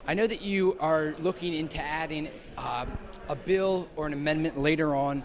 I know that you are looking into adding a bill or an amendment later on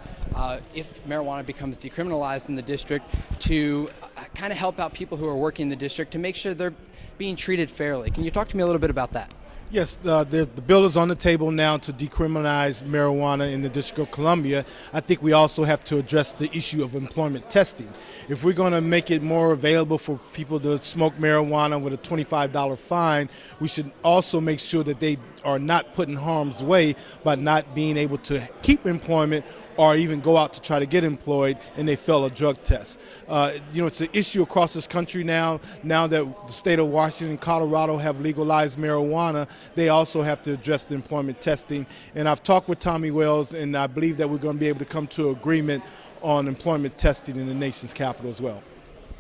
if marijuana becomes decriminalized in the district to kind of help out people who are working in the district to make sure they're being treated fairly. Can you talk to me a little bit about that? Yes, the bill is on the table now to decriminalize marijuana in the District of Columbia. I think we also have to address the issue of employment testing. If we're going to make it more available for people to smoke marijuana with a $25 fine, we should also make sure that they are not put in harm's way by not being able to keep employment or even go out to try to get employed and they fail a drug test. It's an issue across this country now. Now that the state of Washington and Colorado have legalized marijuana, they also have to address the employment testing. And I've talked with Tommy Wells, and I believe that we're going to be able to come to an agreement on employment testing in the nation's capital as well.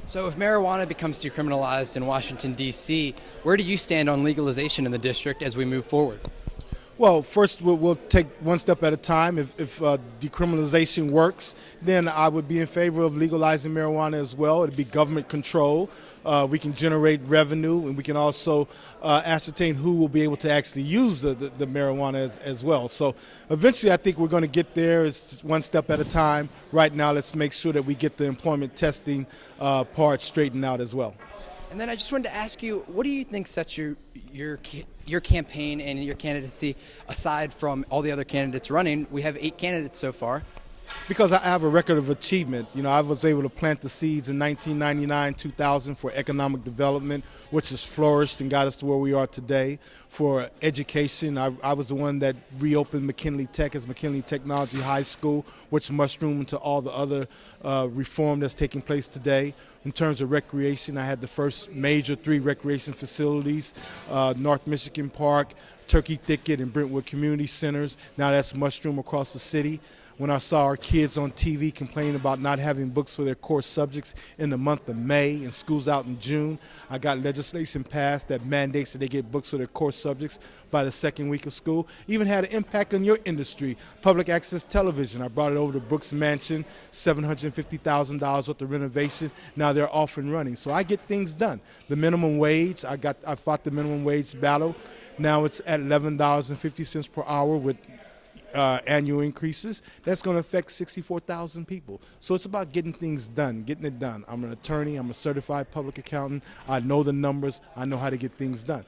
So if marijuana becomes decriminalized in Washington, D.C., where do you stand on legalization in the district as we move forward? Well, first we'll take one step at a time. If decriminalization works, then I would be in favor of legalizing marijuana as well. It'd be government control. We can generate revenue, and we can also ascertain who will be able to actually use the marijuana as well. So eventually I think we're going to get there. It's one step at a time. Right now, let's make sure that we get the employment testing part straightened out as well. And then I just wanted to ask you, what do you think sets your campaign and your candidacy aside from all the other candidates running? We have 8 candidates so far. Because I have a record of achievement. I was able to plant the seeds in 1999, 2000 for economic development, which has flourished and got us to where we are today. For education, I was the one that reopened McKinley Tech as McKinley Technology High School, which mushroomed into all the other reform that's taking place today. In terms of recreation, I had the first major 3 recreation facilities, North Michigan Park, Turkey Thicket, and Brentwood Community Centers. Now that's mushroom across the city. When I saw our kids on TV complaining about not having books for their core subjects in the month of May and schools out in June, I got legislation passed that mandates that they get books for their core subjects by the 2nd week of school. Even had an impact on your industry. Public access television, I brought it over to Brooks Mansion, $750,000 worth of renovation. Now they're off and running. So I get things done. The minimum wage, I fought the minimum wage battle. Now it's at $11.50 per hour with annual increases. That's going to affect 64,000 people. So it's about getting things done, getting it done. I'm an attorney. I'm a certified public accountant. I know the numbers. I know how to get things done.